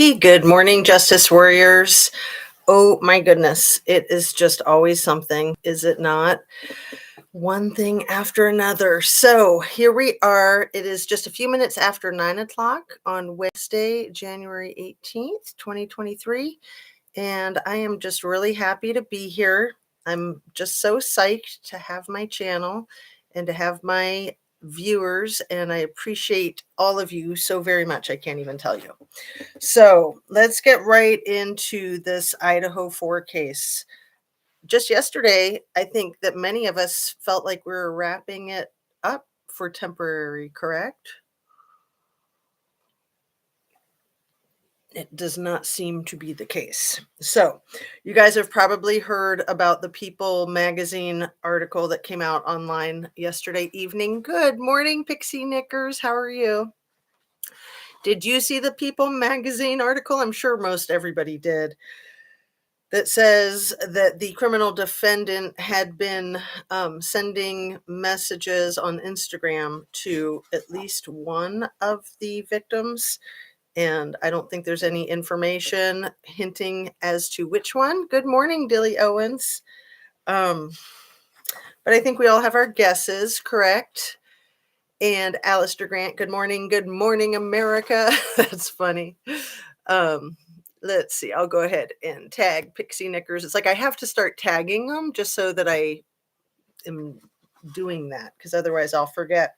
Good morning, Justice Warriors. Oh my goodness, it is just always something, is it not? One thing after another. So here we are. It is just a few minutes after 9 o'clock on Wednesday, January 18th, 2023. And I am just really happy to be here. I'm just so psyched to have my channel and to have my viewers, and I appreciate all of you so very much. I can't even tell you. So let's get right into this Idaho 4 case. Just yesterday, I think that many of us felt like we were wrapping it up for temporary, correct? It does not seem to be the case. So, you guys have probably heard about the People magazine article that came out online yesterday evening. Good morning, Pixie Knickers. How are you? Did you see the People magazine article? I'm sure most everybody did. That says that the criminal defendant had been sending messages on Instagram to at least one of the victims. And I don't think there's any information hinting as to which one. Good morning, Dilly Owens. Um, but I think we all have our guesses, correct? And Alistair Grant, good morning, America. That's funny. Um, let's see, I'll go ahead and tag Pixie Knickers. It's like I have to start tagging them just so that I am doing that, because otherwise I'll forget.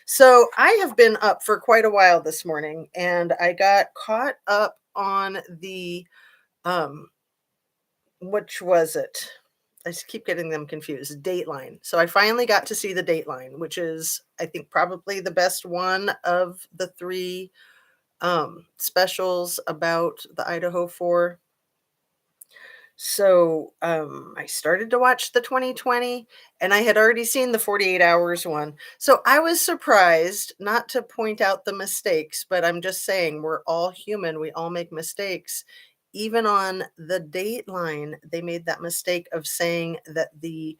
So I have been up for quite a while this morning, and I got caught up on the which was it? I just keep getting them confused. Dateline. So I finally got to see the Dateline, which is, I think, probably the best one of the three specials about the Idaho 4. So I started to watch the 2020, and I had already seen the 48 hours one. So I was surprised, not to point out the mistakes, but I'm just saying we're all human. We all make mistakes. Even on the Dateline, they made that mistake of saying that the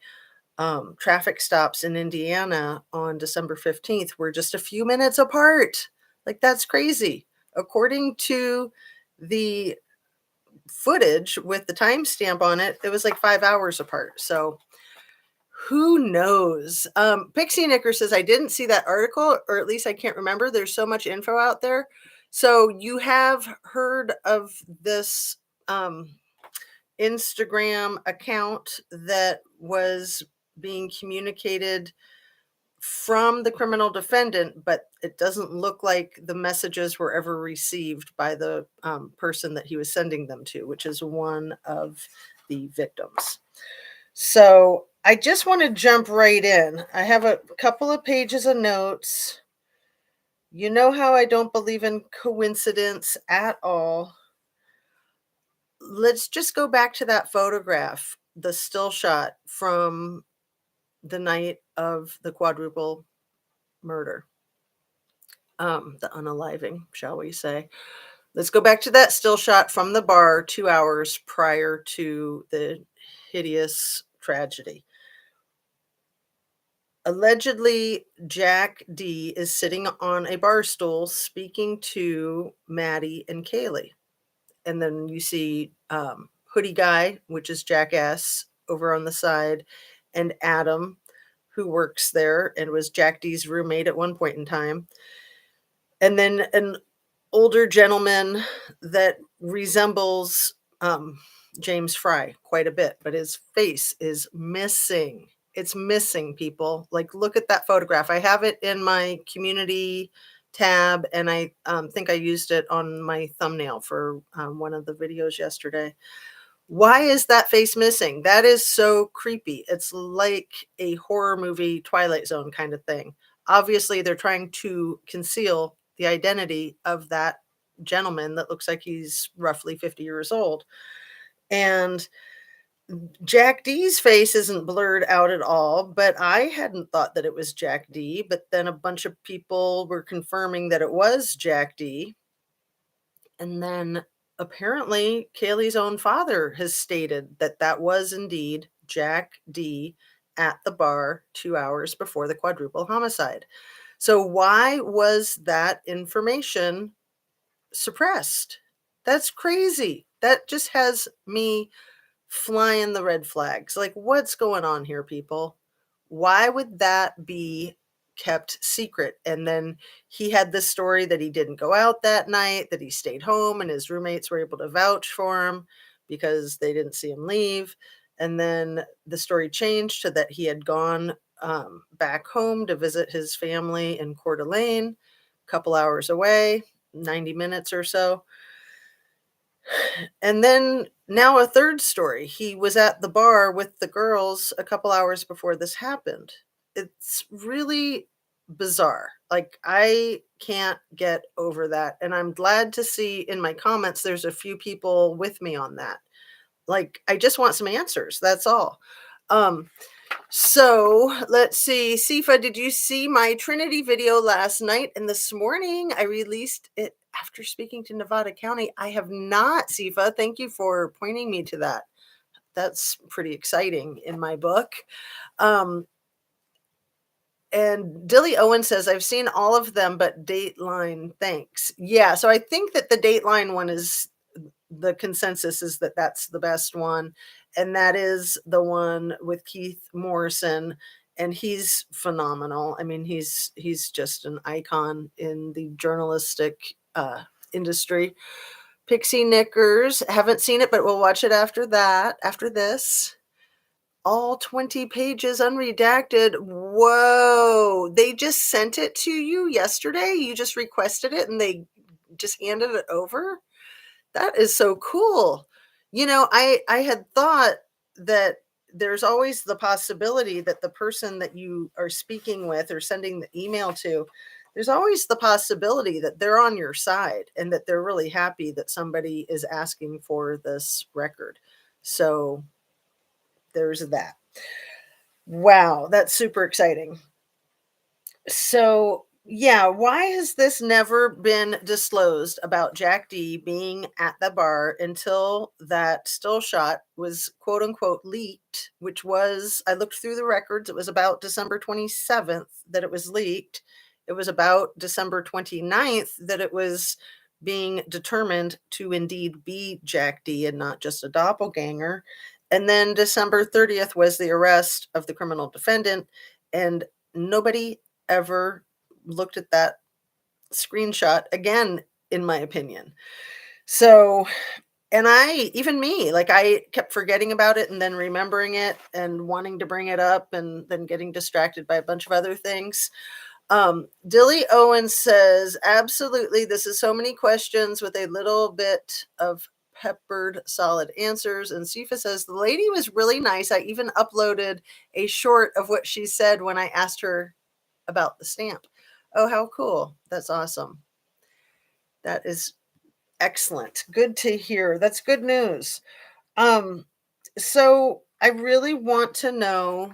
traffic stops in Indiana on December 15th were just a few minutes apart. Like, that's crazy. According to the footage with the timestamp on it, it was like 5 hours apart. So who knows? Pixie Knicker says, I didn't see that article, or at least I can't remember. There's so much info out there. So you have heard of this Instagram account that was being communicated from the criminal defendant, but it doesn't look like the messages were ever received by the person that he was sending them to, which is one of the victims. So I just want to jump right in. I have a couple of pages of notes. You know how I don't believe in coincidence at all. Let's just go back to that photograph, the still shot from the night of the quadruple murder. The unaliving, shall we say. Let's go back to that still shot from the bar 2 hours prior to the hideous tragedy. Allegedly, Jack D is sitting on a bar stool speaking to Maddie and Kaylee. And then you see Hoodie Guy, which is Jackass, over on the side, and Adam, who works there and was Jack D's roommate at one point in time. And then an older gentleman that resembles James Fry quite a bit, but his face is missing. It's missing, people. Like, look at that photograph. I have it in my community tab, and I think I used it on my thumbnail for one of the videos yesterday. Why is that face missing? That is so creepy. It's like a horror movie, Twilight Zone kind of thing. Obviously, they're trying to conceal the identity of that gentleman that looks like he's roughly 50 years old. And Jack D's face isn't blurred out at all, but I hadn't thought that it was Jack D. But then a bunch of people were confirming that it was Jack D. And then apparently Kaylee's own father has stated that that was indeed Jack D at the bar 2 hours before the quadruple homicide. So why was that information suppressed? That's crazy. That just has me flying the red flags. Like, what's going on here, people? Why would that be kept secret? And then he had this story that he didn't go out that night, that he stayed home, and his roommates were able to vouch for him because they didn't see him leave. And then the story changed to that he had gone back home to visit his family in Coeur d'Alene, a couple hours away, 90 minutes or so. And then now a third story. He was at the bar with the girls a couple hours before this happened. It's really bizarre. Like, I can't get over that. And I'm glad to see in my comments there's a few people with me on that. Like, I just want some answers. That's all. Um, so let's see. Sifa, did you see my Trinity video last night? And this morning I released it after speaking to Nevada County. I have not, Sifa. Thank you for pointing me to that. That's pretty exciting in my book. Um, and Dilly Owen says, I've seen all of them, but Dateline, thanks. Yeah, so I think that the Dateline one is the consensus is that that's the best one. And that is the one with Keith Morrison. And he's phenomenal. I mean, he's just an icon in the journalistic industry. Pixie Knickers, haven't seen it, but we'll watch it after that, after this. All 20 pages unredacted. Whoa. They just sent it to you yesterday? You just requested it and they just handed it over? That is so cool. You know, I had thought that there's always the possibility that the person that you are speaking with or sending the email to, there's always the possibility that they're on your side and that they're really happy that somebody is asking for this record. So there's that. Wow, that's super exciting. So, yeah, why has this never been disclosed about Jack D being at the bar until that still shot was quote unquote leaked, which was, I looked through the records, it was about December 27th that it was leaked. It was about December 29th that it was being determined to indeed be Jack D and not just a doppelganger. And then December 30th was the arrest of the criminal defendant. And nobody ever looked at that screenshot again, in my opinion. So, and even me, like, I kept forgetting about it and then remembering it and wanting to bring it up and then getting distracted by a bunch of other things. Dilly Owen says, absolutely, this is so many questions with a little bit of peppered solid answers. And Sifa says, the lady was really nice. I even uploaded a short of what she said when I asked her about the stamp. Oh, how cool. That's awesome. That is excellent. Good to hear. That's good news. So I really want to know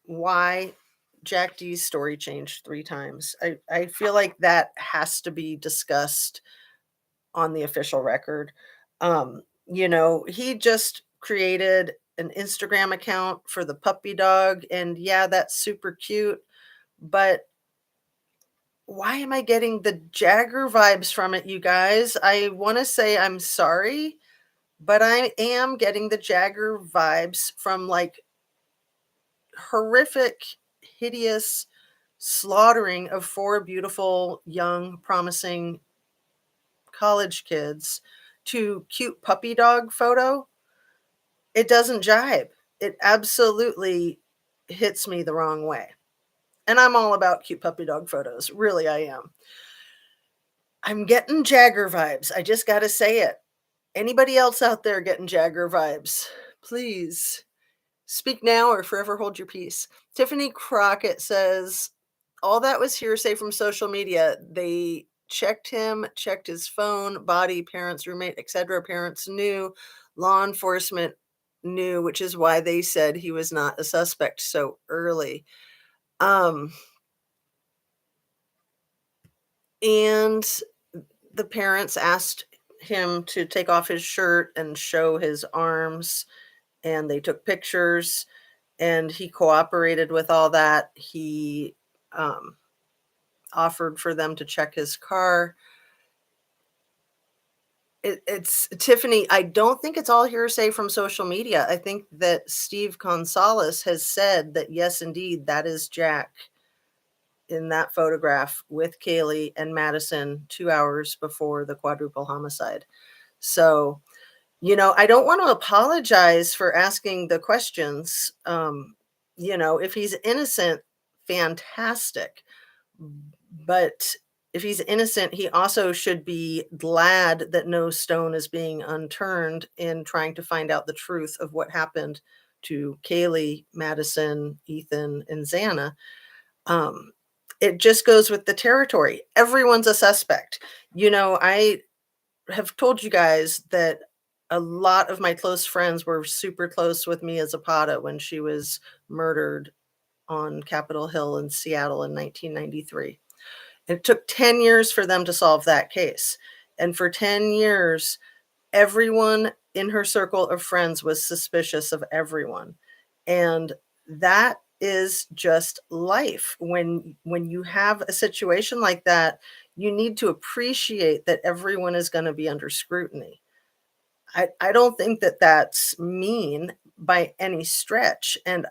why Jack D's story changed 3 times. I feel like that has to be discussed on the official record. He just created an Instagram account for the puppy dog, and yeah, that's super cute, but why am I getting the Jagger vibes from it, you guys? I want to say I'm sorry, but I am getting the Jagger vibes from like horrific, hideous slaughtering of 4 beautiful, young, promising college kids to cute puppy dog photo. It doesn't jibe. It absolutely hits me the wrong way. And I'm all about cute puppy dog photos. Really, I am. I'm getting Jagger vibes. I just got to say it. Anybody else out there getting Jagger vibes? Please speak now or forever hold your peace. Tiffany Crockett says, all that was hearsay from social media. They checked him, checked his phone, body, parents, roommate, etc. Parents knew, law enforcement knew, which is why they said he was not a suspect so early. And the parents asked him to take off his shirt and show his arms, and they took pictures, and he cooperated with all that. He offered for them to check his car. It's Tiffany, I don't think it's all hearsay from social media. I think that Steve Gonzalez has said that, yes, indeed, that is Jack in that photograph with Kaylee and Madison 2 hours before the quadruple homicide. So, I don't want to apologize for asking the questions. If he's innocent, fantastic. But if he's innocent, he also should be glad that no stone is being unturned in trying to find out the truth of what happened to Kaylee, Madison, Ethan, and Xana. Um, it just goes with the territory. Everyone's a suspect. I have told you guys that a lot of my close friends were super close with Mia Zapata when she was murdered on Capitol Hill in Seattle in 1993. It took 10 years for them to solve that case. And for 10 years, everyone in her circle of friends was suspicious of everyone. And that is just life. When you have a situation like that, you need to appreciate that everyone is going to be under scrutiny. I don't think that that's mean by any stretch. And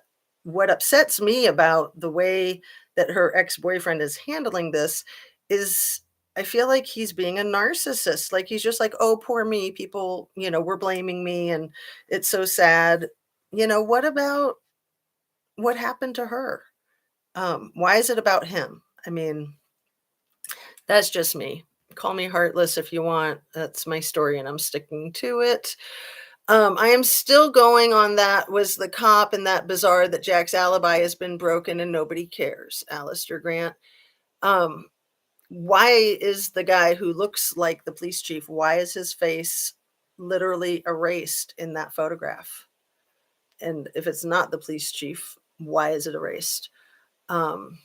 what upsets me about the way that her ex-boyfriend is handling this is I feel like he's being a narcissist. Like he's just like, oh, poor me. People, were blaming me and it's so sad. What about what happened to her? Why is it about him? I mean, that's just me. Call me heartless if you want. That's my story and I'm sticking to it. I am still going on that was the cop and that bizarre that Jack's alibi has been broken and nobody cares, Alistair Grant. Um, why is the guy who looks like the police chief, why is his face literally erased in that photograph? And if it's not the police chief, why is it erased? Um,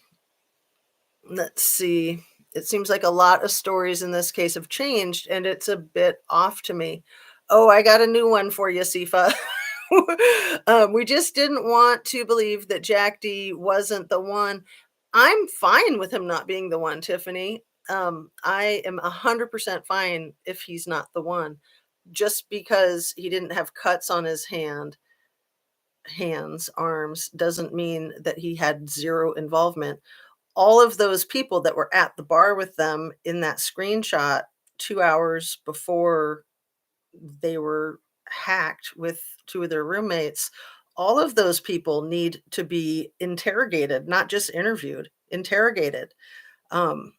let's see. It seems like a lot of stories in this case have changed and it's a bit off to me. Oh, I got a new one for you, Sifa. We just didn't want to believe that Jack D wasn't the one. I'm fine with him not being the one, Tiffany. I am 100% fine if he's not the one. Just because he didn't have cuts on his hands, arms, doesn't mean that he had zero involvement. All of those people that were at the bar with them in that screenshot 2 hours before they were hacked with two of their roommates, all of those people need to be interrogated, not just interviewed, interrogated. Um,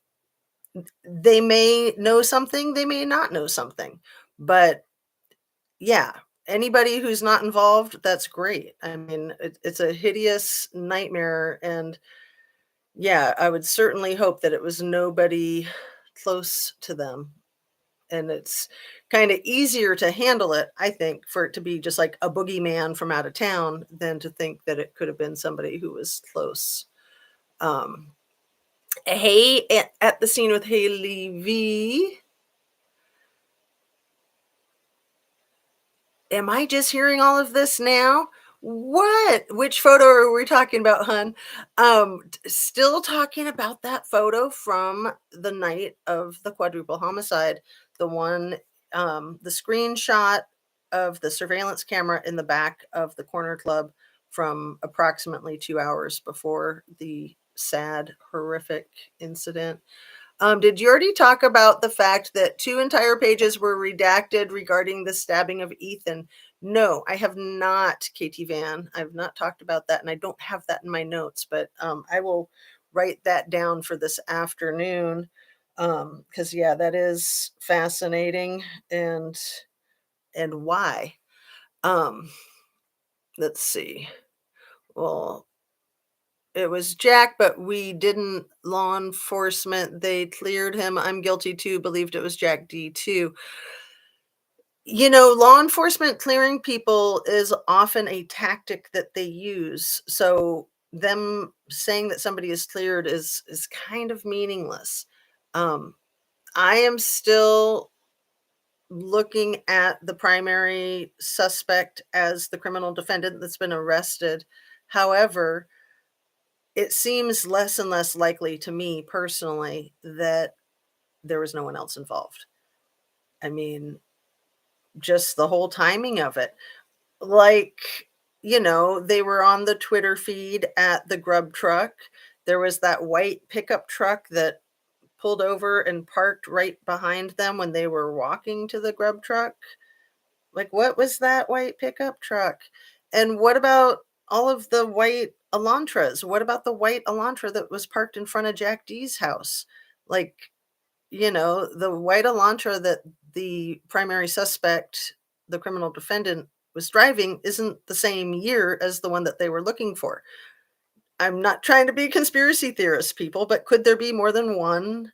they may know something, they may not know something, but yeah, anybody who's not involved, that's great. I mean, it's a hideous nightmare. And yeah, I would certainly hope that it was nobody close to them. And it's kind of easier to handle it, I think, for it to be just like a boogeyman from out of town than to think that it could have been somebody who was close. Um, hey, at the scene with Haley V. Am I just hearing all of this now? What? Which photo are we talking about, hun? Still talking about that photo from the night of the quadruple homicide. The one, the screenshot of the surveillance camera in the back of the corner club from approximately 2 hours before the sad, horrific incident. Did you already talk about the fact that 2 entire pages were redacted regarding the stabbing of Ethan? No, I have not, Katie Van. I've not talked about that, and I don't have that in my notes, but I will write that down for this afternoon. Because yeah, that is fascinating, and why? Um, let's see. Well, it was Jack, but we didn't law enforcement, they cleared him. I'm guilty too, believed it was Jack D too. Law enforcement clearing people is often a tactic that they use. So them saying that somebody is cleared is kind of meaningless. Um, I am still looking at the primary suspect as the criminal defendant that's been arrested. However, it seems less and less likely to me personally that there was no one else involved. I mean, just the whole timing of it. Like, they were on the Twitter feed at the grub truck. There was that white pickup truck that pulled over and parked right behind them when they were walking to the grub truck. Like, what was that white pickup truck? And what about all of the white Elantras? What about the white Elantra that was parked in front of Jack D's house? Like, the white Elantra that the primary suspect, the criminal defendant, was driving isn't the same year as the one that they were looking for. I'm not trying to be conspiracy theorist, people, but could there be more than one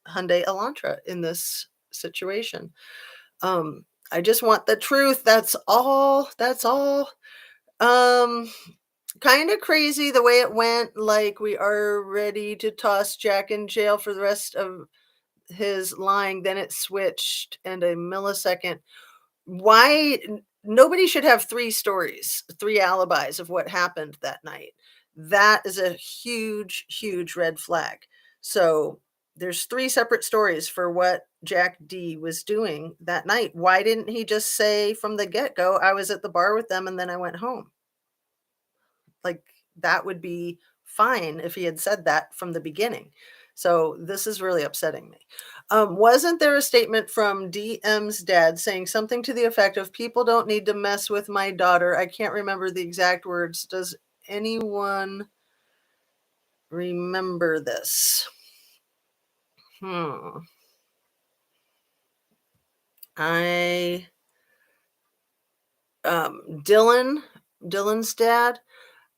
Hyundai Elantra in this situation? Um, I just want the truth. That's all. That's all. Um, Kind of crazy the way it went. Like, we are ready to toss Jack in jail for the rest of his lying. Then it switched in a millisecond. Why nobody should have 3 stories, 3 alibis of what happened that night. That is a huge, huge red flag. So, there's 3 separate stories for what Jack D was doing that night. Why didn't he just say from the get-go, "I was at the bar with them and then I went home"? Like, that would be fine if he had said that from the beginning. So this is really upsetting me. Wasn't there a statement from DM's dad saying something to the effect of, "People don't need to mess with my daughter"? I can't remember the exact words. Does anyone remember this? Hmm. I Dylan's dad.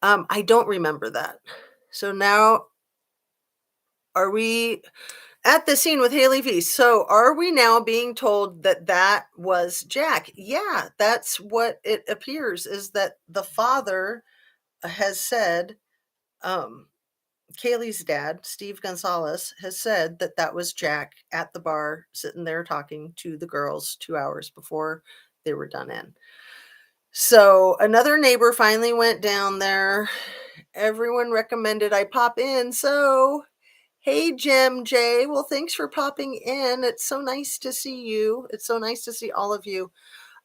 I don't remember that. So now, are we at the scene with Haley V? So are we now being told that that was Jack? Yeah, that's what it appears, is that the father has said, um, Kaylee's dad, Steve Gonzalez, has said that that was Jack at the bar sitting there talking to the girls 2 hours before they were done in. So another neighbor finally went down there. Everyone recommended I pop in. So, hey, Jim J. Well, thanks for popping in. It's so nice to see you. It's so nice to see all of you.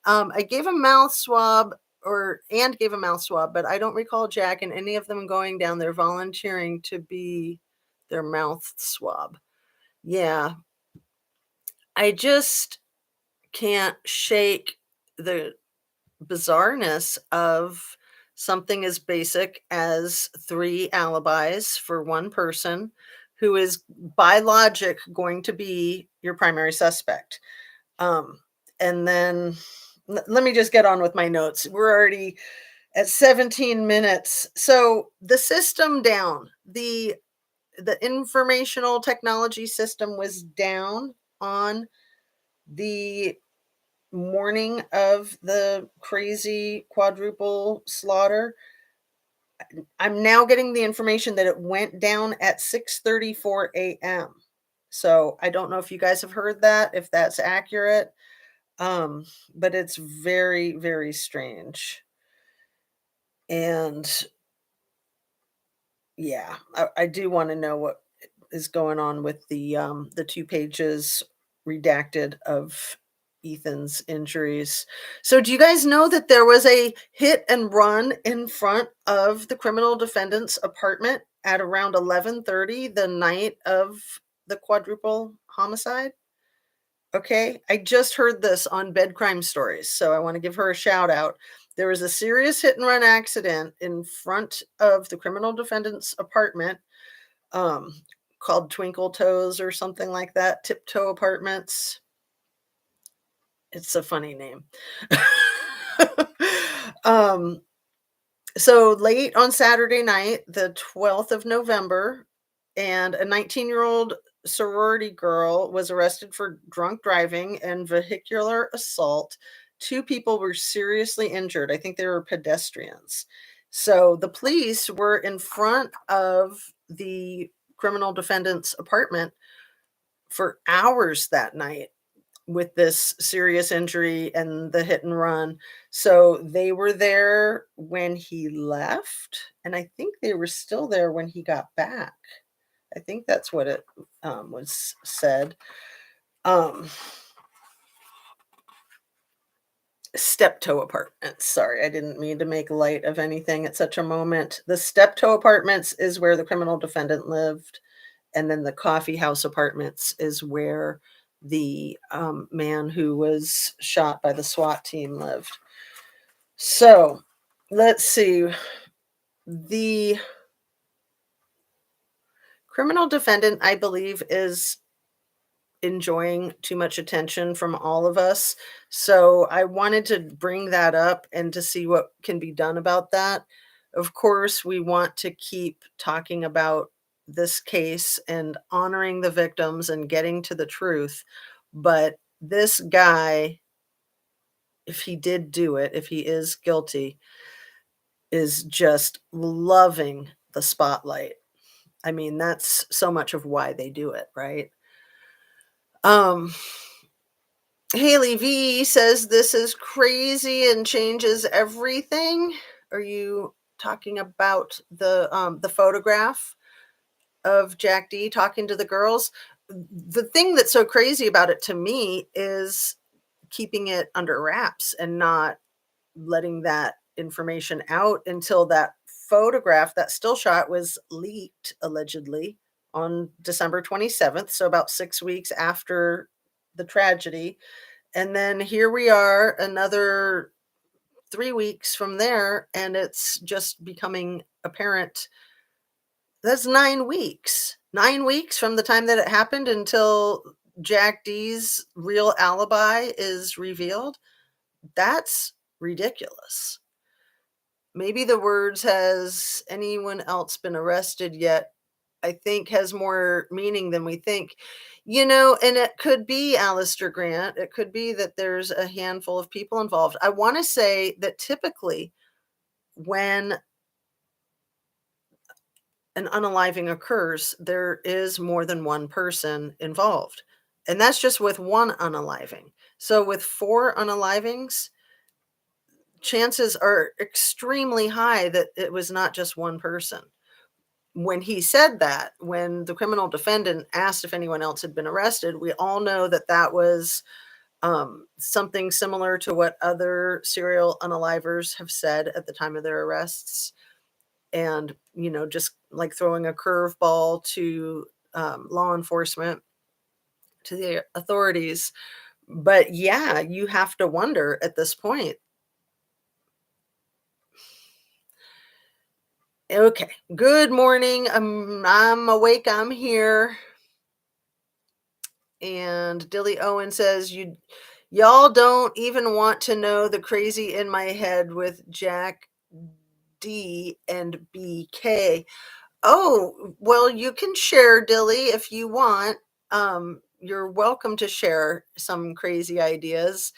I gave a mouth swab and gave a mouth swab, but I don't recall Jack and any of them going down there volunteering to be their mouth swab. Yeah. I just can't shake the bizarreness of something as basic as 3 alibis for one person who is by logic going to be your primary suspect. And then let me just get on with my notes. We're already at 17 minutes. So the system down, the informational technology system was down on the morning of the crazy quadruple slaughter. I'm now getting the information that it went down at 6:34 a.m. So I don't know if you guys have heard that, if that's accurate. But it's very, very strange. And yeah, I do want to know what is going on with the 2 pages redacted of Ethan's injuries. So do you guys know that there was a hit and run in front of the criminal defendant's apartment at around 11:30 the night of the quadruple homicide? Okay, I just heard this on Bed Crime Stories, so I want to give her a shout out. There was a serious hit and run accident in front of the criminal defendant's apartment, um, called Twinkle Toes or something like that, Tiptoe Apartments. It's a funny name. um, so late on Saturday night, the 12th of November, and a 19-year-old sorority girl was arrested for drunk driving and vehicular assault. 2 people were seriously injured. I think they were pedestrians. So the police were in front of the criminal defendant's apartment for hours that night with this serious injury and the hit and run. So they were there when he left, and I think they were still there when he got back. I think that's what it was said. Um, Steptoe Apartments. Sorry, I didn't mean to make light of anything at such a moment. The Steptoe Apartments is where the criminal defendant lived, and then the Coffee House Apartments is where the man who was shot by the SWAT team lived. So let's see. The criminal defendant, I believe, is enjoying too much attention from all of us. So I wanted to bring that up and to see what can be done about that. Of course, we want to keep talking about this case and honoring the victims and getting to the truth. But this guy, if he did do it, if he is guilty, is just loving the spotlight. I mean, that's so much of why they do it, right? Um, Haley V says this is crazy and changes everything. Are you talking about the photograph of Jack D talking to the girls? The thing that's so crazy about it to me is keeping it under wraps and not letting that information out until that photograph, that still shot was leaked allegedly on December 27th, so about 6 weeks after the tragedy. And then here we are another 3 weeks from there, and it's just becoming apparent. That's 9 weeks. 9 weeks from the time that it happened until Jack D's real alibi is revealed. That's ridiculous. Maybe the words "has anyone else been arrested yet" I think has more meaning than we think. And it could be Alistair Grant. It could be that there's a handful of people involved. I want to say that typically when an unaliving occurs, there is more than one person involved. And that's just with one unaliving. So with 4 unalivings, chances are extremely high that it was not just one person. When he said that, when the criminal defendant asked if anyone else had been arrested, we all know that that was something similar to what other serial unalivers have said at the time of their arrests. And, just like throwing a curveball to law enforcement, to the authorities. But yeah, you have to wonder at this point. Okay, good morning. I'm awake. I'm here. And Dilly Owen says, y'all don't even want to know the crazy in my head with Jack D and BK. Oh, well, you can share, Dilly, if you want. You're welcome to share some crazy ideas.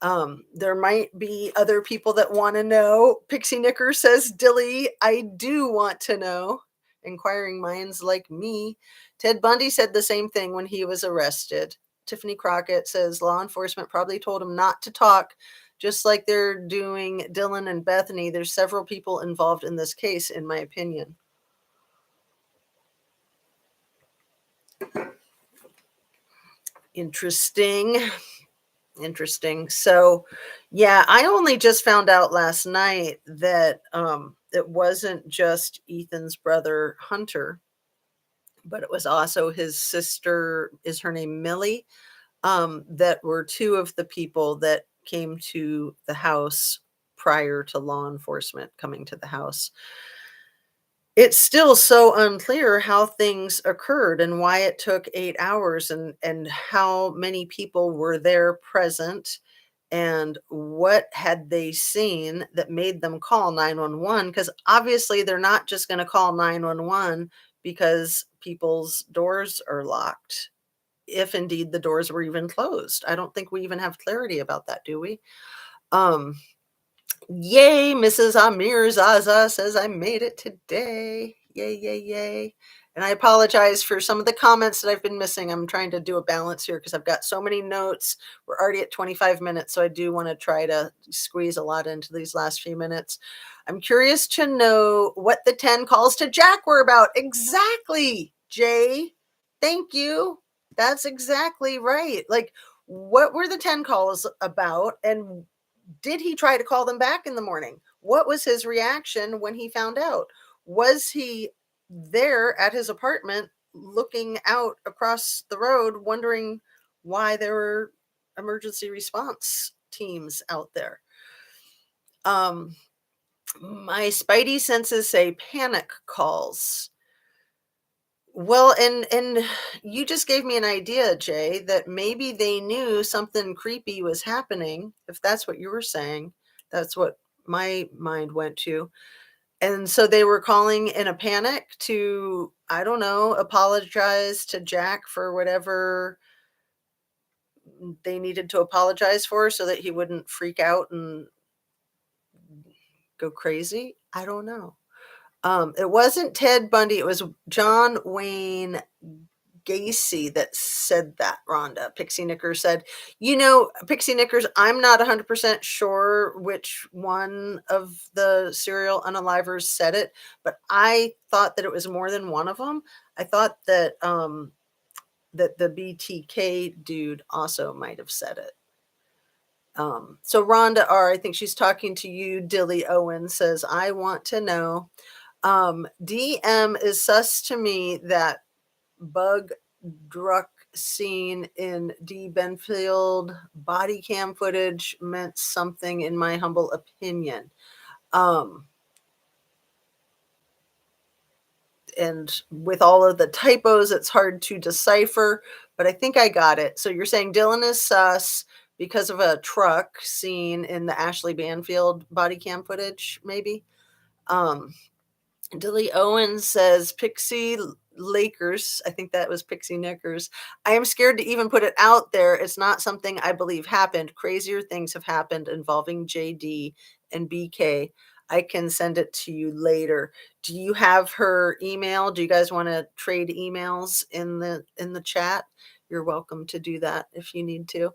There might be other people that want to know. Pixie Knicker says, Dilly, I do want to know. Inquiring minds like me. Ted Bundy said the same thing when he was arrested. Tiffany Crockett says law enforcement probably told him not to talk, just like they're doing Dylan and Bethany. There's several people involved in this case, in my opinion. Interesting. So, yeah, I only just found out last night that it wasn't just Ethan's brother Hunter, but it was also his sister. Is her name Millie? That were 2 of the people that came to the house prior to law enforcement coming to the house. It's still so unclear how things occurred and why it took 8 hours, and how many people were there present, and what had they seen that made them call 911, because obviously they're not just going to call 911 because people's doors are locked, if indeed the doors were even closed. I don't think we even have clarity about that, do we? Um Yay, Mrs. Amir Zaza says I made it today. Yay, yay, yay. And I apologize for some of the comments that I've been missing. I'm trying to do a balance here because I've got so many notes. We're already at 25 minutes, so I do want to try to squeeze a lot into these last few minutes. I'm curious to know what the 10 calls to Jack were about. Exactly, Jay. Thank you. That's exactly right. Like, what were the 10 calls about? And Did he try to call them back in the morning? What was his reaction when he found out? Was he there at his apartment looking out across the road wondering why there were emergency response teams out there? Um, my spidey senses say panic calls. Well, and you just gave me an idea, Jay, that maybe they knew something creepy was happening. If that's what you were saying, that's what my mind went to. And so they were calling in a panic to, I don't know, apologize to Jack for whatever they needed to apologize for so that he wouldn't freak out and go crazy. I don't know. It wasn't Ted Bundy, it was John Wayne Gacy that said that, Rhonda. Pixie Knickers said, Pixie Knickers, I'm not 100% sure which one of the serial unalivers said it, but I thought that it was more than one of them. I thought that that the BTK dude also might have said it. So Rhonda R, I think she's talking to you. Dilly Owen says, I want to know. DM is sus to me that bug druck scene in D. Benfield body cam footage meant something in my humble opinion. And with all of the typos, it's hard to decipher, but I think I got it. So you're saying Dylan is sus because of a truck scene in the Ashley Banfield body cam footage, maybe? Dilly Owens says, Pixie Lakers. I think that was Pixie Knickers. I am scared to even put it out there. It's not something I believe happened. Crazier things have happened involving JD and BK. I can send it to you later. Do you have her email? Do you guys want to trade emails in the chat? You're welcome to do that if you need to.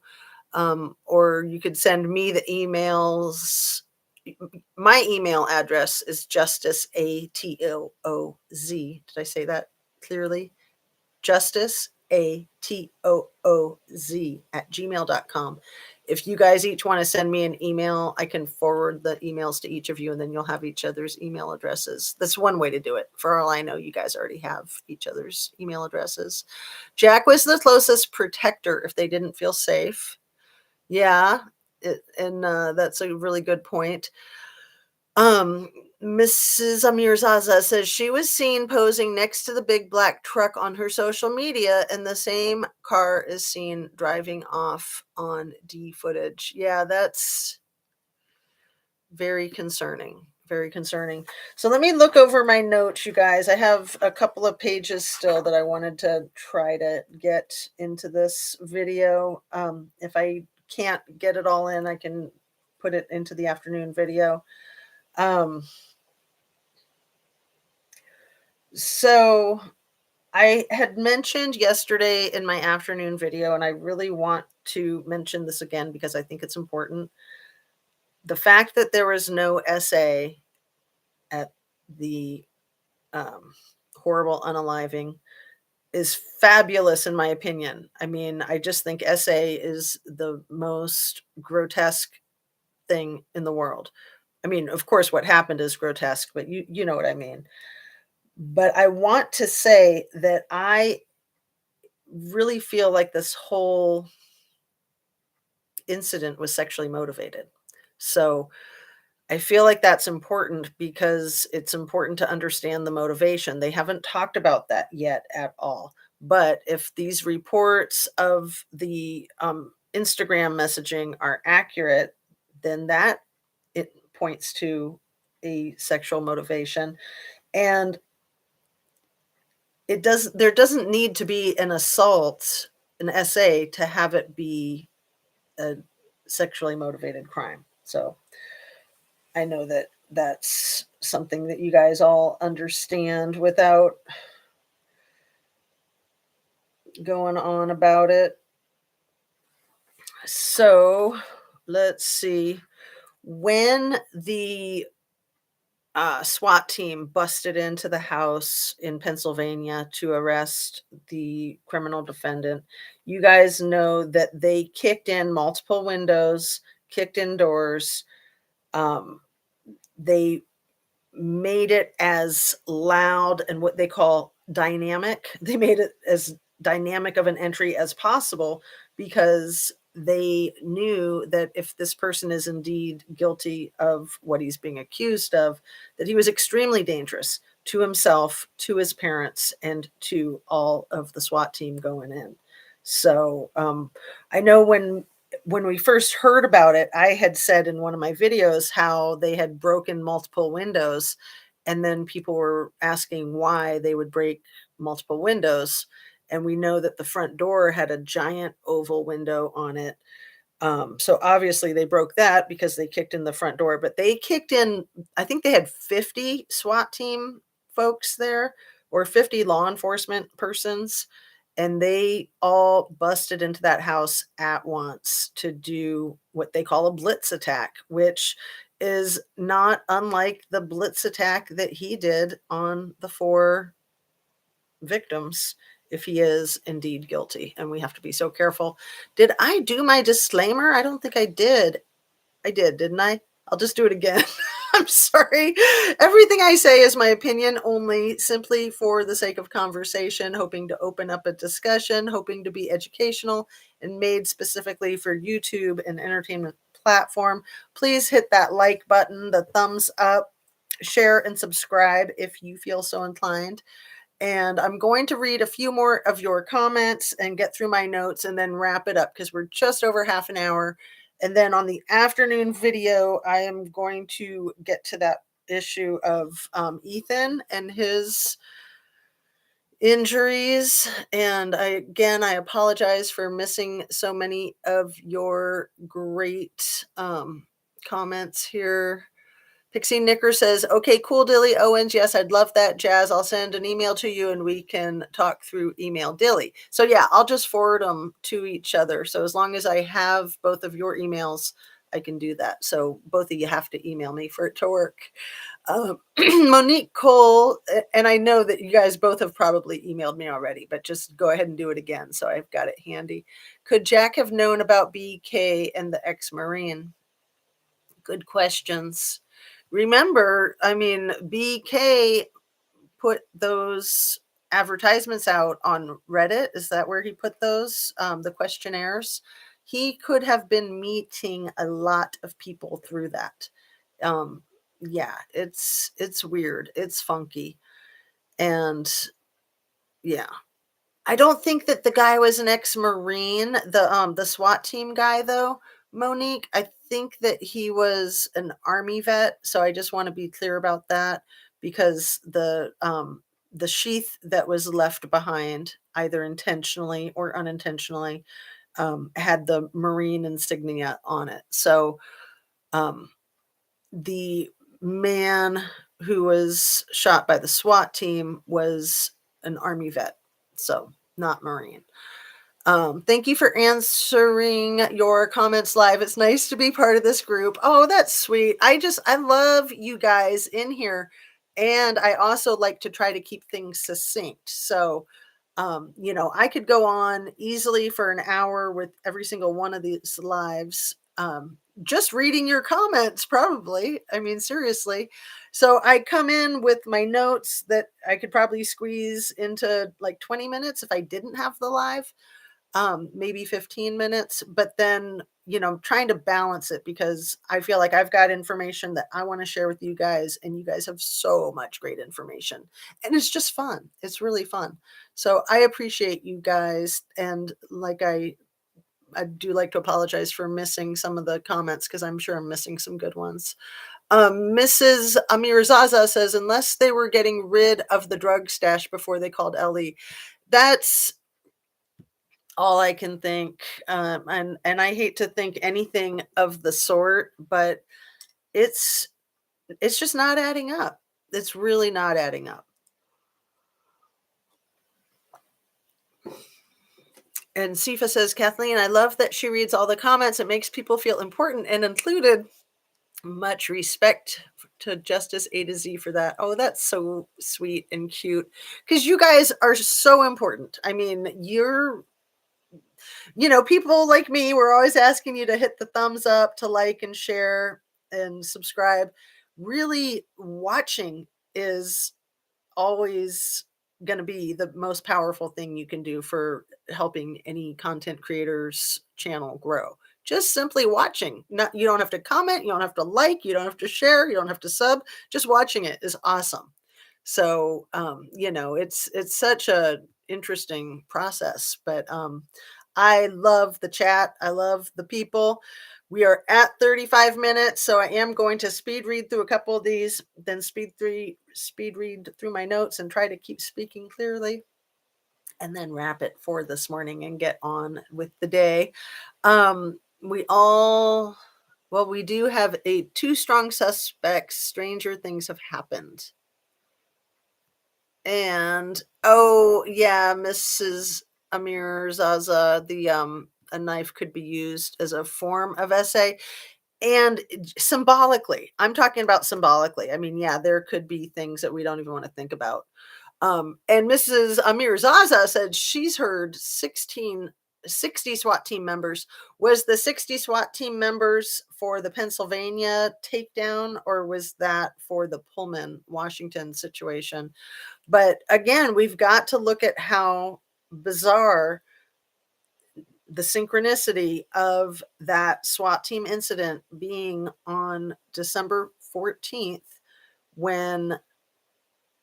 Or you could send me the emails. My email address is justice, ATOOZ. Did I say that clearly? Justice, ATOOZ at gmail.com. If you guys each want to send me an email, I can forward the emails to each of you and then you'll have each other's email addresses. That's one way to do it. For all I know, you guys already have each other's email addresses. Jack was the closest protector if they didn't feel safe. Yeah, that's a really good point. Mrs. Amirzaza says she was seen posing next to the big black truck on her social media, and the same car is seen driving off on D footage. Yeah, that's very concerning. Very concerning. So let me look over my notes, you guys. I have a couple of pages still that I wanted to try to get into this video. If I can't get it all in, I can put it into the afternoon video. So I had mentioned yesterday in my afternoon video, and I really want to mention this again because I think it's important. The fact that there was no essay at the horrible unaliving is fabulous in my opinion. I mean, I just think essay is the most grotesque thing in the world. I mean, of course, what happened is grotesque, but you know what I mean. But I want to say that I really feel like this whole incident was sexually motivated. So I feel like that's important because it's important to understand the motivation. They haven't talked about that yet at all. But if these reports of the Instagram messaging are accurate, then that it points to a sexual motivation. And there doesn't need to be an assault, an SA, to have it be a sexually motivated crime. So I know that that's something that you guys all understand without going on about it. So let's see. When the SWAT team busted into the house in Pennsylvania to arrest the criminal defendant, you guys know that they kicked in multiple windows, kicked indoors. They made it as loud and what they call dynamic. They made it as dynamic of an entry as possible because they knew that if this person is indeed guilty of what he's being accused of, that he was extremely dangerous to himself, to his parents, and to all of the SWAT team going in. So I know when we first heard about it, I had said in one of my videos how they had broken multiple windows, and then people were asking why they would break multiple windows. And we know that the front door had a giant oval window on it. So obviously they broke that because they kicked in the front door, but they kicked in, I think they had 50 SWAT team folks there, or 50 law enforcement persons, and they all busted into that house at once to do what they call a blitz attack, which is not unlike the blitz attack that he did on the 4 victims, if he is indeed guilty. And we have to be so careful. Did I do my disclaimer? I don't think I did. I did, didn't I? I'll just do it again. I'm sorry. Everything I say is my opinion only, simply for the sake of conversation, hoping to open up a discussion, hoping to be educational, and made specifically for YouTube and entertainment platform. Please hit that like button, the thumbs up, share and subscribe if you feel so inclined. And I'm going to read a few more of your comments and get through my notes and then wrap it up because we're just over half an hour. And then on the afternoon video, I am going to get to that issue of Ethan and his injuries. And I apologize for missing so many of your great comments here. Pixie Knicker says, okay, cool, Dilly Owens. Yes, I'd love that, Jazz. I'll send an email to you and we can talk through email Dilly. So yeah, I'll just forward them to each other. So as long as I have both of your emails, I can do that. So both of you have to email me for it to work. Monique Cole, and I know that you guys both have probably emailed me already, but just go ahead and do it again. So I've got it handy. Could Jack have known about BK and the ex-Marine? Good questions. Remember, I mean, BK put those advertisements out on Reddit. Is that where he put those? The questionnaires? He could have been meeting a lot of people through that. Yeah, it's weird. It's funky. And yeah. I don't think that the guy was an ex-Marine, the SWAT team guy though, Monique. I think that he was an Army vet, so I just want to be clear about that because the sheath that was left behind, either intentionally or unintentionally, had the Marine insignia on it. So the man who was shot by the SWAT team was an Army vet, so not Marine. Thank you for answering your comments live. It's nice to be part of this group. Oh, that's sweet. I love you guys in here. And I also like to try to keep things succinct. So, I could go on easily for an hour with every single one of these lives. Just reading your comments, probably. I mean, seriously. So I come in with my notes that I could probably squeeze into like 20 minutes if I didn't have the live, maybe 15 minutes, but then, trying to balance it because I feel like I've got information that I want to share with you guys, and you guys have so much great information, and it's just fun. It's really fun. So I appreciate you guys. And like, I do like to apologize for missing some of the comments because I'm sure I'm missing some good ones. Mrs. Zaza says, unless they were getting rid of the drug stash before they called Ellie. That's all I can think. And I hate to think anything of the sort, but it's just not adding up. It's really not adding up. And Sifa says, Kathleen, I love that she reads all the comments. It makes people feel important and included. Much respect to Justice A to Z for that. Oh, that's so sweet and cute because you guys are so important. I mean, People like me, we're always asking you to hit the thumbs up, to like and share and subscribe. Really, watching is always going to be the most powerful thing you can do for helping any content creator's channel grow. Just simply watching. Not, you don't have to comment, you don't have to like, you don't have to share, you don't have to sub. Just watching it is awesome. So it's such a interesting process. But I love the chat. I love the people. We are at 35 minutes, so I am going to speed read through a couple of these, then speed read through my notes and try to keep speaking clearly, and then wrap it for this morning and get on with the day. We do have two strong suspects. Stranger things have happened. And oh yeah, Mrs. Amir Zaza, a knife could be used as a form of essay. And symbolically, I'm talking about symbolically. I mean, yeah, there could be things that we don't even want to think about. And Mrs. Amir Zaza said she's heard 60 SWAT team members. Was the 60 SWAT team members for the Pennsylvania takedown, or was that for the Pullman, Washington situation? But again, we've got to look at how bizarre the synchronicity of that SWAT team incident being on December 14th, when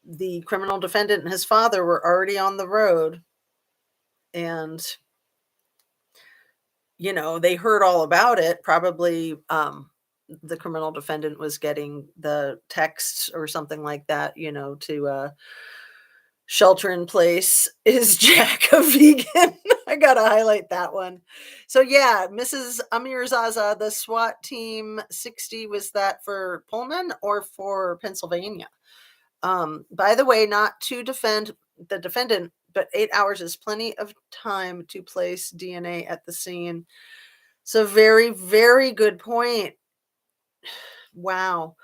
the criminal defendant and his father were already on the road. And, they heard all about it. Probably the criminal defendant was getting the texts or something like that, to shelter in place. Is Jack a vegan? I gotta highlight that one. So yeah, Mrs. Amir Zaza, the SWAT team 60, was that for Pullman or for Pennsylvania? By the way, not to defend the defendant, but 8 hours is plenty of time to place DNA at the scene. So very, very good point. Wow.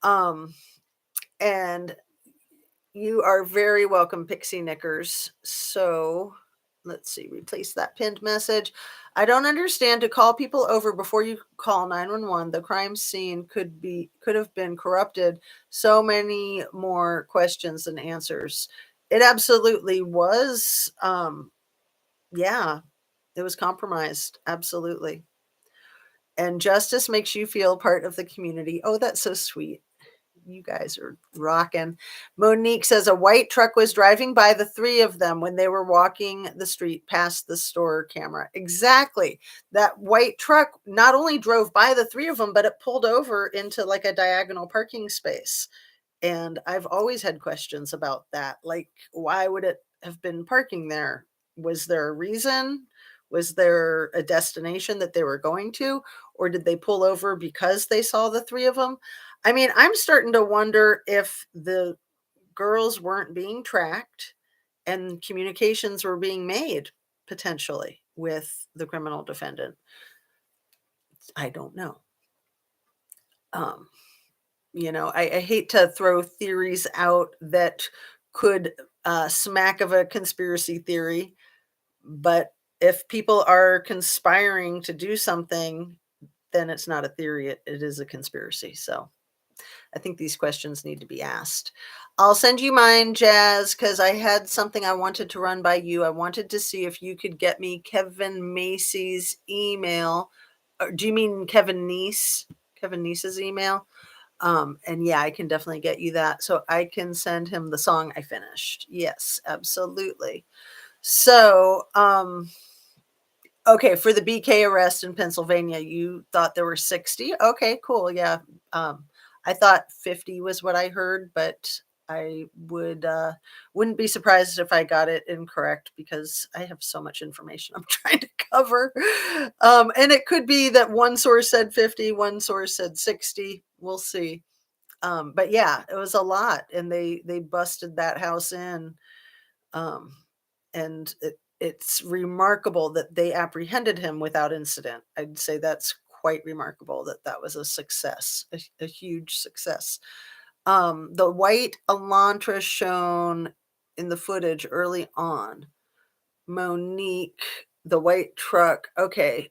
And you are very welcome, Pixie Knickers. So let's see, replace that pinned message. I don't understand to call people over before you call 911. The crime scene could have been corrupted. So many more questions than answers. It absolutely was. Yeah, it was compromised. Absolutely. And justice makes you feel part of the community. Oh, that's so sweet. You guys are rocking. Monique says a white truck was driving by the three of them when they were walking the street past the store camera. Exactly. That white truck not only drove by the three of them, but it pulled over into like a diagonal parking space. And I've always had questions about that. Like, why would it have been parking there? Was there a reason? Was there a destination that they were going to? Or did they pull over because they saw the three of them? I mean, I'm starting to wonder if the girls weren't being tracked and communications were being made potentially with the criminal defendant. I don't know. I hate to throw theories out that could smack of a conspiracy theory, but if people are conspiring to do something, then it's not a theory, it is a conspiracy. So I think these questions need to be asked. I'll send you mine, Jazz, because I had something I wanted to run by you. I wanted to see if you could get me Kevin Macy's email. Or do you mean Kevin Neese? Kevin Neese's email? And yeah, I can definitely get you that. So I can send him the song I finished. Yes, absolutely. So, okay, for the BK arrest in Pennsylvania, you thought there were 60? Okay, cool. Yeah. I thought 50 was what I heard, but I wouldn't be surprised if I got it incorrect, because I have so much information I'm trying to cover. And it could be that one source said 50, one source said 60. We'll see. But yeah, it was a lot, and they busted that house in. And it's remarkable that they apprehended him without incident. I'd say that's quite remarkable, that was a success, a huge success. The white Elantra shown in the footage early on, Monique, The white truck, okay.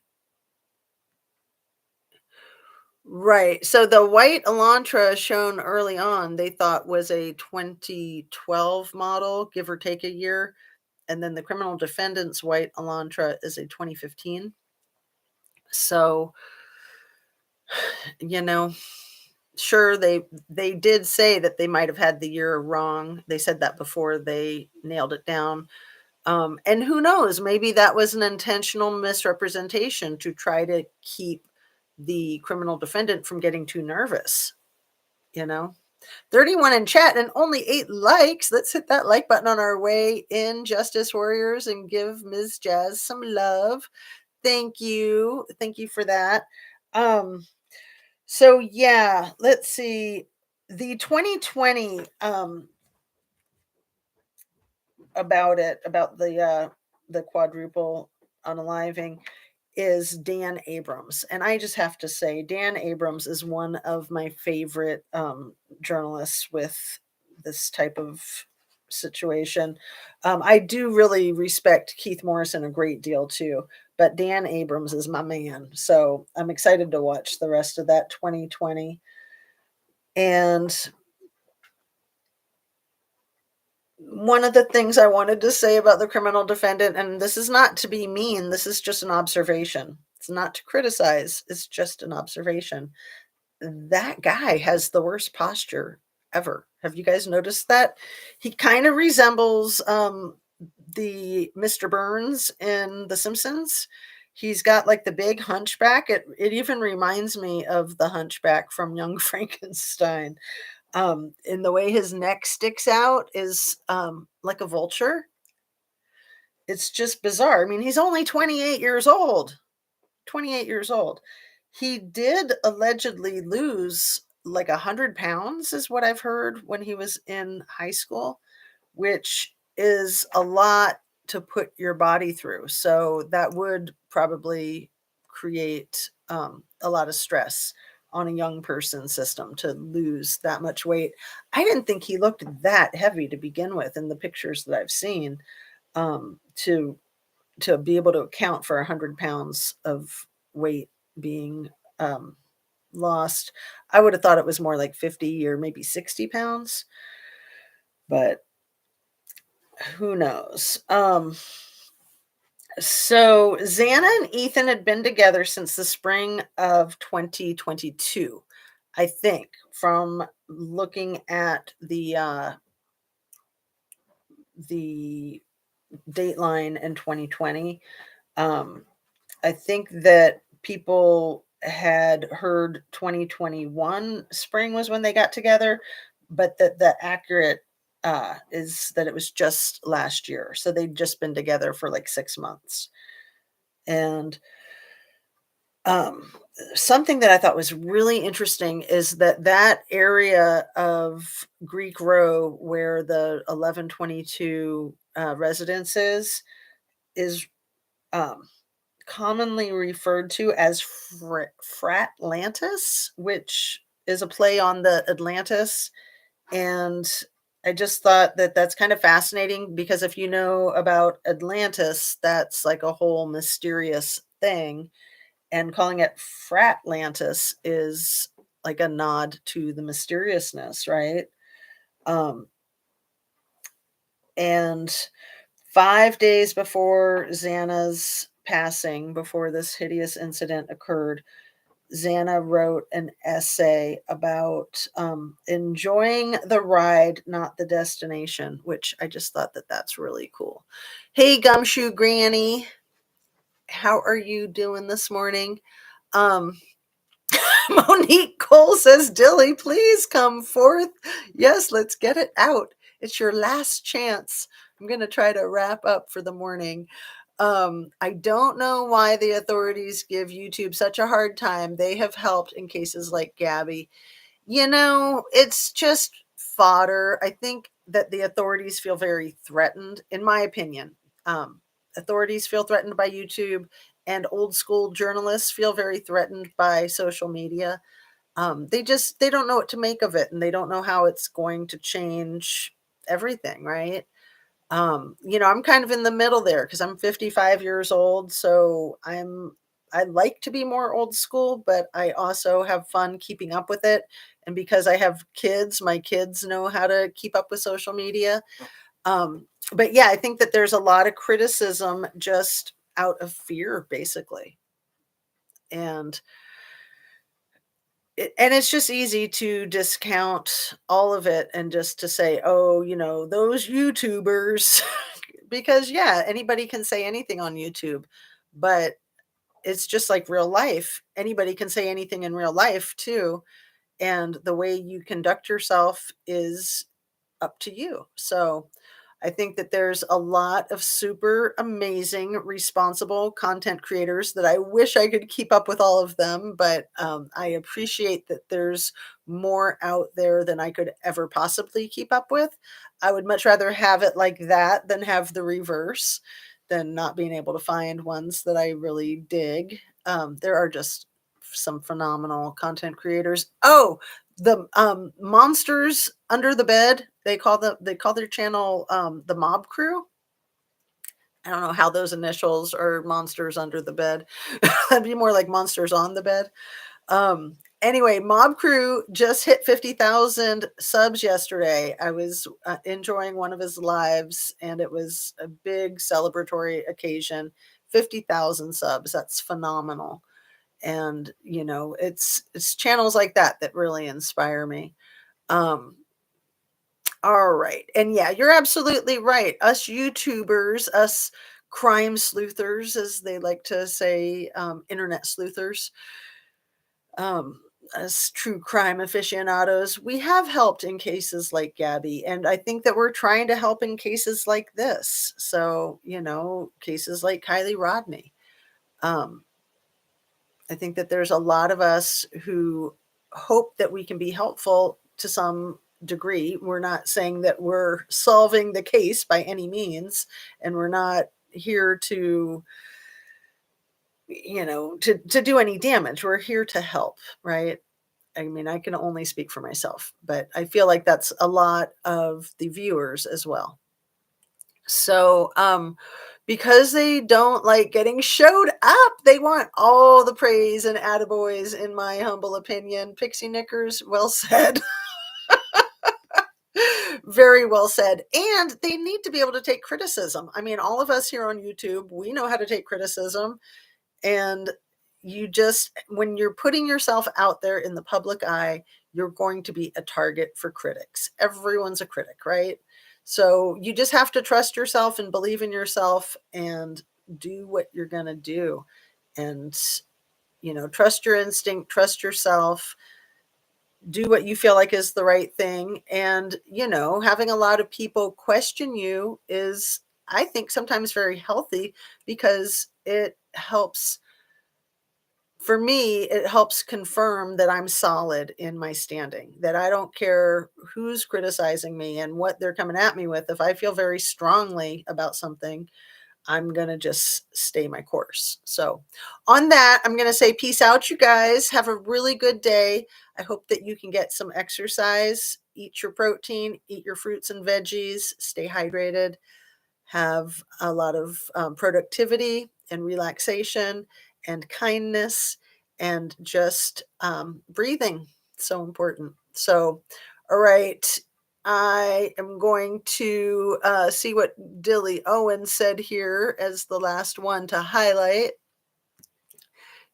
Right, so the white Elantra shown early on, they thought was a 2012 model, give or take a year, and then the criminal defendant's white Elantra is a 2015. So, you know, sure, they did say that they might have had the year wrong. They said that before they nailed it down. And who knows, maybe that was an intentional misrepresentation to try to keep the criminal defendant from getting too nervous, you know? 31 in chat and only 8 likes. Let's hit that like button on our way in, Justice Warriors, and give Ms. Jazz some love. Thank you. Thank you for that. Um, so yeah, let's see. The 2020 about the quadruple unaliving is Dan Abrams. And I just have to say, Dan Abrams is one of my favorite journalists with this type of situation. I do really respect Keith Morrison a great deal too, but Dan Abrams is my man. So I'm excited to watch the rest of that 2020. And one of the things I wanted to say about the criminal defendant, and this is not to be mean, this is just an observation. It's not to criticize, it's just an observation. That guy has the worst posture ever. Have you guys noticed that? He kind of resembles the Mr. Burns in The Simpsons. He's got like the big hunchback. It even reminds me of the hunchback from Young Frankenstein. In the way his neck sticks out is like a vulture. It's just bizarre. I mean, he's only 28 years old. 28 years old. He did allegedly lose like 100 pounds, is what I've heard, when he was in high school, which is a lot to put your body through. So that would probably create a lot of stress on a young person's system to lose that much weight. I didn't think he looked that heavy to begin with in the pictures that I've seen, to be able to account for 100 pounds of weight being lost. I would have thought it was more like 50 or maybe 60 pounds, but who knows? So Xana and Ethan had been together since the spring of 2022, I think, from looking at the dateline in 2020. I think that people had heard 2021 spring was when they got together, but that the accurate is that it was just last year. So they'd just been together for like 6 months. And um, something that I thought was really interesting is that that area of Greek Row where the 1122 residence is um, commonly referred to as Fratlantis, which is a play on the Atlantis. And I just thought that that's kind of fascinating because if you know about Atlantis, that's like a whole mysterious thing. And calling it Fratlantis is like a nod to the mysteriousness, right? Um, and 5 days before Xana's passing, before this hideous incident occurred, Xana wrote an essay about enjoying the ride, not the destination, which I just thought that that's really cool. Hey, Gumshoe Granny, how are you doing this morning? Um, Monique Cole says, Dilly, please come forth. Yes, let's get it out. It's your last chance. I'm going to try to wrap up for the morning. I don't know why the authorities give YouTube such a hard time. They have helped in cases like Gabby. It's just fodder. I think that the authorities feel very threatened, in my opinion. Authorities feel threatened by YouTube, and old school journalists feel very threatened by social media. They don't know what to make of it, and they don't know how it's going to change everything, right? I'm kind of in the middle there because I'm 55 years old, so I like to be more old school, but I also have fun keeping up with it. And because I have kids, my kids know how to keep up with social media. But yeah, I think that there's a lot of criticism just out of fear, basically. And it's just easy to discount all of it and just to say, oh, those YouTubers, because yeah, anybody can say anything on YouTube, but it's just like real life. Anybody can say anything in real life too. And the way you conduct yourself is up to you. So I think that there's a lot of super amazing, responsible content creators that I wish I could keep up with all of them, but I appreciate that there's more out there than I could ever possibly keep up with. I would much rather have it like that than have the reverse, than not being able to find ones that I really dig. There are just some phenomenal content creators. Oh, the monsters under the bed, they call their channel the Mob Crew. I don't know how those initials are monsters under the bed. That'd be more like monsters on the bed. Anyway, Mob Crew just hit 50,000 subs yesterday. I was enjoying one of his lives, and it was a big celebratory occasion. 50,000 subs, that's phenomenal. And it's channels like that that really inspire me. um all right, and yeah, you're absolutely right. Us YouTubers, us crime sleuthers, as they like to say, internet sleuthers, um us true crime aficionados, we have helped in cases like Gabby, and I think that we're trying to help in cases like this. So cases like Kylie Rodney. um I think that there's a lot of us who hope that we can be helpful to some degree. We're not saying that we're solving the case by any means, and we're not here to, to do any damage. We're here to help, right? I mean, I can only speak for myself, but I feel like that's a lot of the viewers as well. So, because they don't like getting showed up, they want all the praise and attaboys, in my humble opinion. Pixie Knickers, well said. Very well said. And they need to be able to take criticism. I mean, all of us here on YouTube, we know how to take criticism. And when you're putting yourself out there in the public eye, you're going to be a target for critics. Everyone's a critic, right? So you just have to trust yourself and believe in yourself and do what you're going to do. And, trust your instinct, trust yourself, do what you feel like is the right thing. And, having a lot of people question you is, I think, sometimes very healthy, because it helps. For me, it helps confirm that I'm solid in my standing, that I don't care who's criticizing me and what they're coming at me with. If I feel very strongly about something, I'm going to just stay my course. So, on that, I'm going to say peace out, you guys. Have a really good day. I hope that you can get some exercise, eat your protein, eat your fruits and veggies, stay hydrated, have a lot of productivity and relaxation and kindness, and just breathing. So important. So, all right. I am going to see what Dilly Owen said here as the last one to highlight,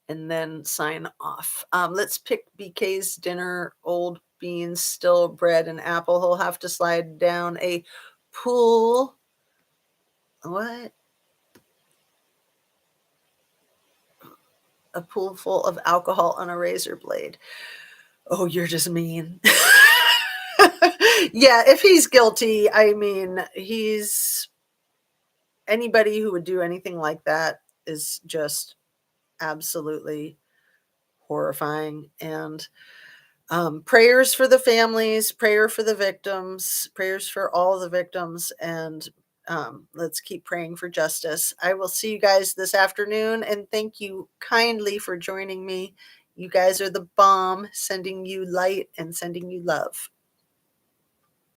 and then sign off. Let's pick BK's dinner: old beans, still bread, and apple. He'll have to slide down a pool. What? A pool full of alcohol on a razor blade. Oh, you're just mean. Yeah, if he's guilty, I mean, anybody who would do anything like that is just absolutely horrifying. And prayers for the families, prayer for the victims, prayers for all the victims, and let's keep praying for justice. I will see you guys this afternoon, and thank you kindly for joining me. You guys are the bomb, sending you light and sending you love.